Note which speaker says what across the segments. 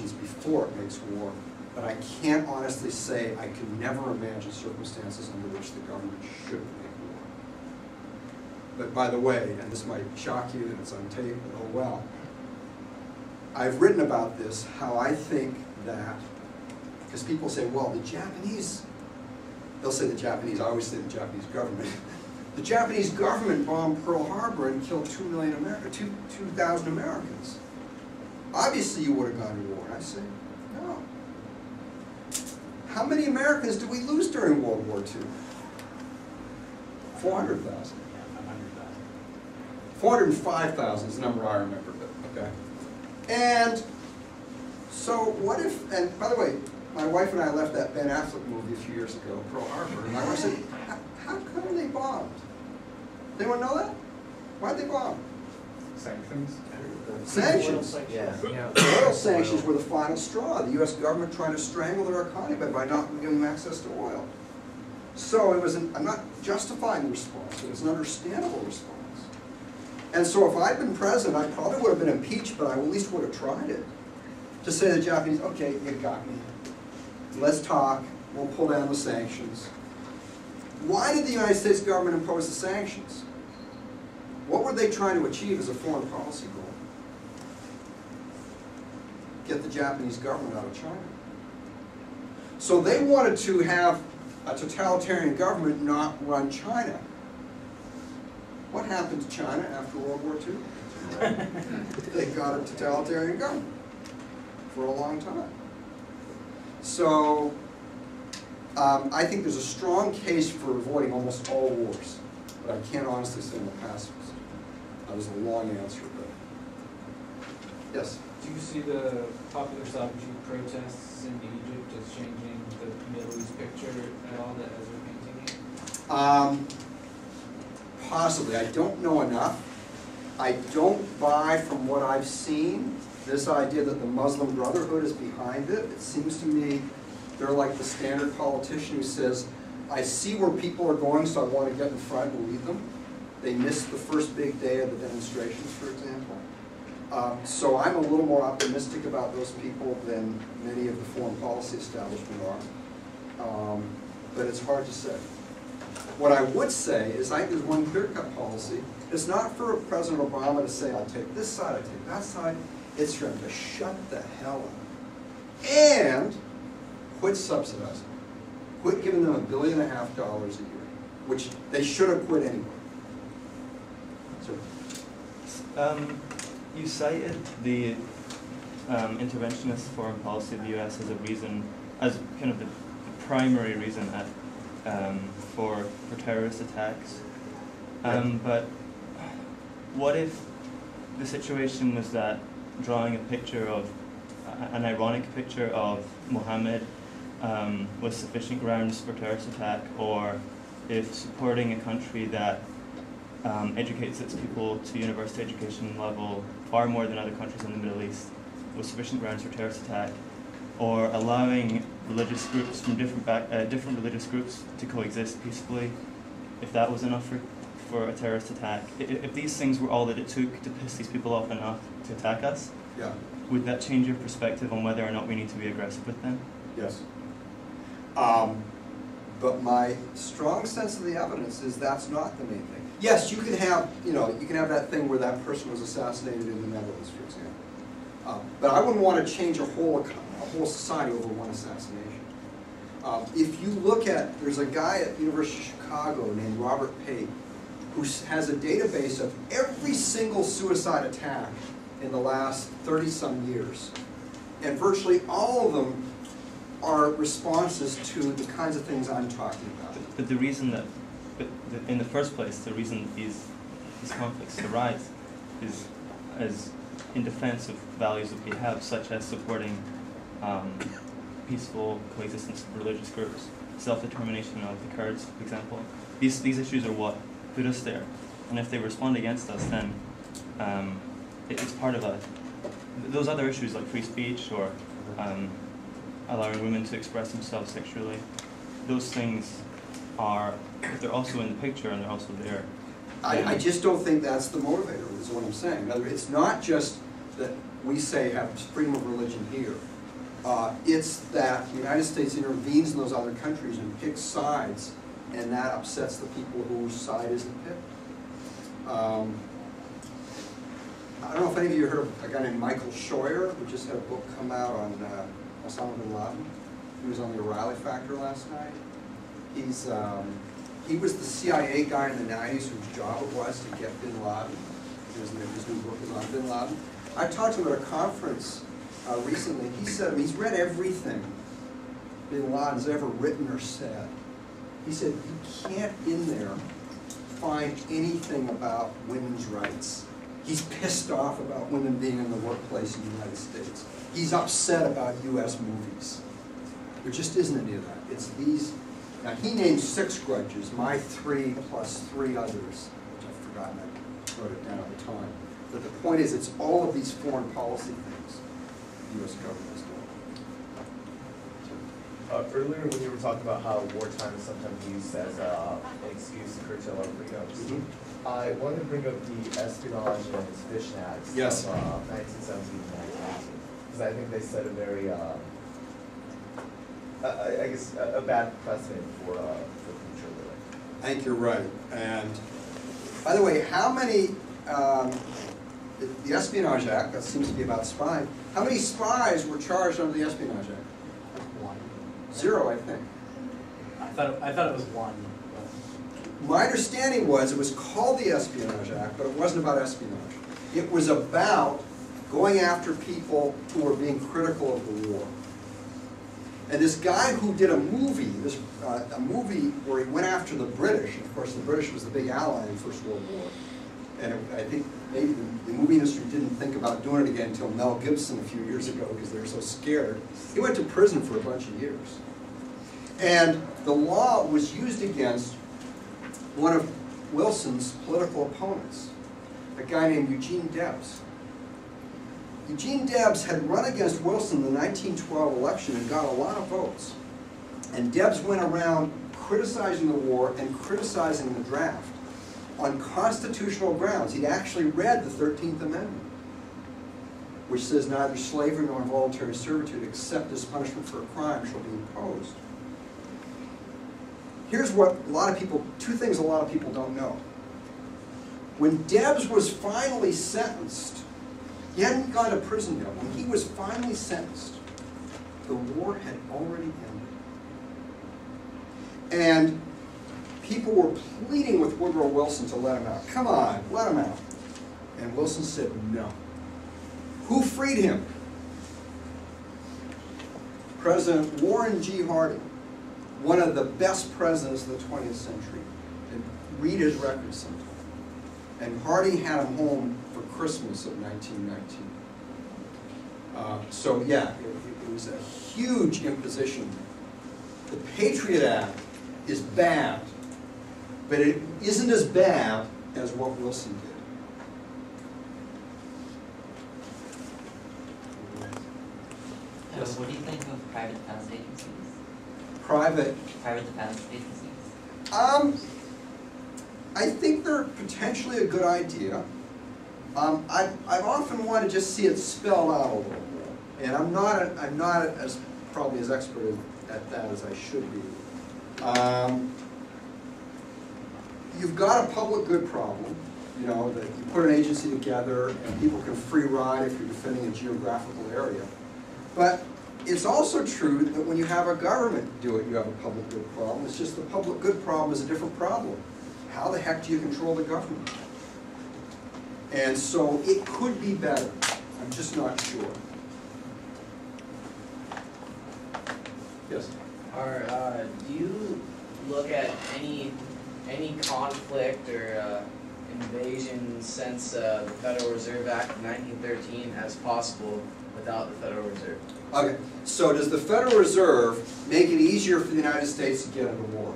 Speaker 1: actions before it makes war, but I can't honestly say I can never imagine circumstances under which the government should make war. But by the way, and this might shock you and it's on tape, but oh well, I've written about this, how I think that, because people say, well, the Japanese, they'll say the Japanese, I always say the Japanese government. The Japanese government bombed Pearl Harbor and killed 2,000 Americans. Obviously you would have gone to war. And I say, no. How many Americans did we lose during World War II? 400,000.
Speaker 2: Yeah, 100,000.
Speaker 1: 405,000 is the number I remember, but okay. And so what if, and by the way, my wife and I left that Ben Affleck movie a few years ago, Pearl Harbor, and my wife said, how come they bombed? Does anyone know that? Why'd they bomb?
Speaker 2: Sanctions?
Speaker 1: Sanctions.
Speaker 3: Yeah.
Speaker 1: Oil sanctions were the final straw. The U.S. government trying to strangle their economy by not giving them access to oil. So it was I'm not justifying the response, but it's an understandable response. And so if I'd been president, I probably would have been impeached, but I at least would have tried it. To say to the Japanese, okay, you got me. Let's talk. We'll pull down the sanctions. Why did the United States government impose the sanctions? What were they trying to achieve as a foreign policy goal? Get the Japanese government out of China. So they wanted to have a totalitarian government not run China. What happened to China after World War II? They got a totalitarian government for a long time. So I think there's a strong case for avoiding almost all wars, but I can't honestly say I'm a pacifist. That was a long answer, but yes?
Speaker 4: Do you see the popular sovereignty protests in Egypt as changing the Middle East picture at all that as we're painting it?
Speaker 1: Possibly. I don't know enough. I don't buy from what I've seen this idea that the Muslim Brotherhood is behind it. It seems to me they're like the standard politician who says, I see where people are going, so I want to get in front and lead them. They missed the first big day of the demonstrations, for example. So I'm a little more optimistic about those people than many of the foreign policy establishment are. But it's hard to say. What I would say is I think there's one clear-cut policy. It's not for President Obama to say, I'll take this side, I'll take that side. It's for him to shut the hell up. And quit subsidizing. Quit giving them $1.5 billion a year, which they should have quit anyway. So,
Speaker 3: you cited the interventionist foreign policy of the U.S. as a reason, as kind of the primary reason for terrorist attacks. But what if the situation was that drawing a picture of, an ironic picture of Muhammad was sufficient grounds for terrorist attack, or if supporting a country that educates its people to university education level far more than other countries in the Middle East was sufficient grounds for terrorist attack, or allowing religious groups from different religious groups to coexist peacefully, if that was enough for a terrorist attack. If these things were all that it took to piss these people off enough to attack us,
Speaker 1: yeah.
Speaker 3: Would that change your perspective on whether or not we need to be aggressive with them?
Speaker 1: Yes. But my strong sense of the evidence is that's not the main thing. Yes, you can have, you can have that thing where that person was assassinated in the Netherlands, for example. But I wouldn't want to change a whole society over one assassination. If you look at, there's a guy at the University of Chicago named Robert Pate who has a database of every single suicide attack in the last 30-some years. And virtually all of them are responses to the kinds of things I'm talking about.
Speaker 3: But the reason that, in the first place, the reason that these conflicts arise is in defense of values that we have, such as supporting peaceful coexistence of religious groups, self-determination of the Kurds, for example. These issues are what put us there. And if they respond against us, then it's part of those other issues like free speech or allowing women to express themselves sexually. Those things are, if they're also in the picture and they're also there.
Speaker 1: I just don't think that's the motivator, is what I'm saying. It's not just that we say have freedom of religion here. It's that the United States intervenes in those other countries and picks sides, and that upsets the people whose side isn't picked. I don't know if any of you heard of a guy named Michael Scheuer, who just had a book come out on Osama bin Laden. He was on the O'Reilly Factor last night. He was the CIA guy in the 90s whose job it was to get bin Laden. His new book is on bin Laden. I talked to him at a conference recently. He said he's read everything bin Laden's ever written or said. He said you can't in there find anything about women's rights. He's pissed off about women being in the workplace in the United States. He's upset about US movies. There just isn't any of that. It's these, now he named 6 grudges, my 3 plus 3 others, which I've forgotten, I wrote it down at the time. But the point is, it's all of these foreign policy things the US government is doing.
Speaker 5: Earlier when you were talking about how wartime is sometimes used as an excuse to curtail our freedoms, I wanted to bring up the espionage and suspicion acts
Speaker 1: Yes.
Speaker 5: of 1917 and 1918, because I think they set a very, I guess, a bad precedent for future living.
Speaker 1: I think you're right. And by the way, how many, the Espionage Act, that seems to be about spying, how many spies were charged under the Espionage Act?
Speaker 4: 1.
Speaker 1: 0, I think.
Speaker 4: I thought it was 1.
Speaker 1: My understanding was it was called the Espionage Act, but it wasn't about espionage. It was about going after people who were being critical of the war. And this guy who did a movie, a movie where he went after the British, and of course the British was the big ally in the First World War. And I think maybe the movie industry didn't think about doing it again until Mel Gibson a few years ago because they were so scared. He went to prison for a bunch of years. And the law was used against one of Wilson's political opponents, a guy named Eugene Debs. Eugene Debs had run against Wilson in the 1912 election and got a lot of votes. And Debs went around criticizing the war and criticizing the draft on constitutional grounds. He'd actually read the 13th Amendment, which says neither slavery nor involuntary servitude except as punishment for a crime shall be imposed. Here's what a lot of people, 2 things a lot of people don't know. When Debs was finally sentenced, he hadn't gone to prison yet. When he was finally sentenced, the war had already ended. And people were pleading with Woodrow Wilson to let him out. Come on, let him out. And Wilson said no. Who freed him? President Warren G. Harding, one of the best presidents of the 20th century. And read his record sometime. And Harding had him home for Christmas of 1919. So yeah, it was a huge imposition. The Patriot Act is bad, but it isn't as bad as what Wilson did. Yes.
Speaker 6: What do you think of private defense agencies?
Speaker 1: Private
Speaker 6: Defense agencies?
Speaker 1: I think they're potentially a good idea. I've often wanted to just see it spelled out a little more, and I'm not as probably as expert at that as I should be. You've got a public good problem, you know, that you put an agency together and people can free ride if you're defending a geographical area. But it's also true that when you have a government do it, you have a public good problem. It's just the public good problem is a different problem. How the heck do you control the government? And so it could be better. I'm just not sure. Yes?
Speaker 7: Do you look at any conflict or invasion since the Federal Reserve Act of 1913 as possible without the Federal Reserve?
Speaker 1: Okay, so does the Federal Reserve make it easier for the United States to get into war?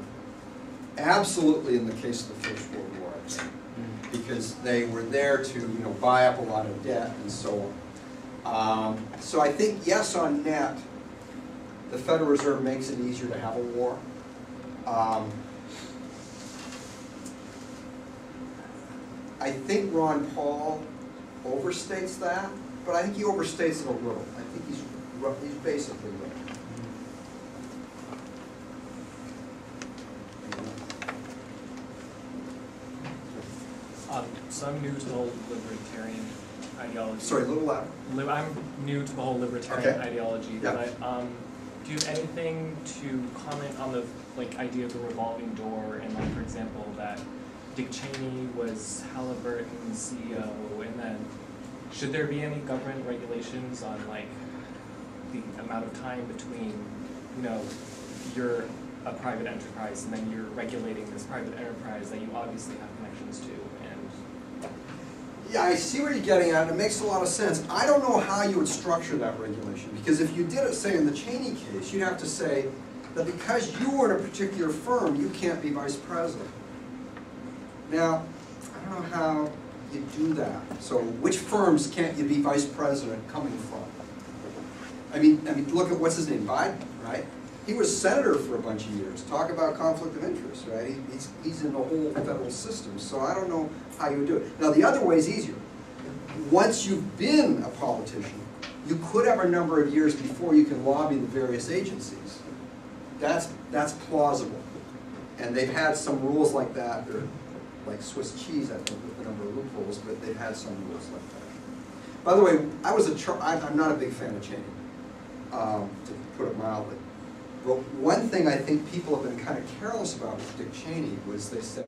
Speaker 1: Absolutely in the case of the First World War, I'd say. Because they were there to, you know, buy up a lot of debt and so on. So I think, yes, on net, the Federal Reserve makes it easier to have a war. I think Ron Paul overstates that, but I think he overstates it a little. I think he's He's basically right.
Speaker 8: So I'm new to the whole libertarian ideology.
Speaker 1: Sorry, a little louder.
Speaker 8: I'm new to the whole libertarian
Speaker 1: Okay.
Speaker 8: ideology,
Speaker 1: Yeah.
Speaker 8: but do you have anything to comment on the idea of the revolving door and for example that Dick Cheney was Halliburton's CEO, and then should there be any government regulations on the amount of time between you're a private enterprise and then you're regulating this private enterprise that you obviously have connections to, and
Speaker 1: Yeah, I see where you're getting at, and it makes a lot of sense. I don't know how you would structure that regulation, because if you did it, say, in the Cheney case, you'd have to say that because you were in a particular firm, you can't be vice president. Now, I don't know how you do that. So which firms can't you be vice president coming from? I mean, look at what's his name, Biden, right? He was senator for a bunch of years. Talk about conflict of interest, right? He's in the whole federal system, so I don't know how you would do it. Now, the other way is easier. Once you've been a politician, you could have a number of years before you can lobby the various agencies. That's plausible. And they've had some rules like that. They're like Swiss cheese, I think, with a number of loopholes, but they've had some rules like that. By the way, I'm not a big fan of Cheney, to put it mildly. But one thing I think people have been kind of careless about with Dick Cheney was they said,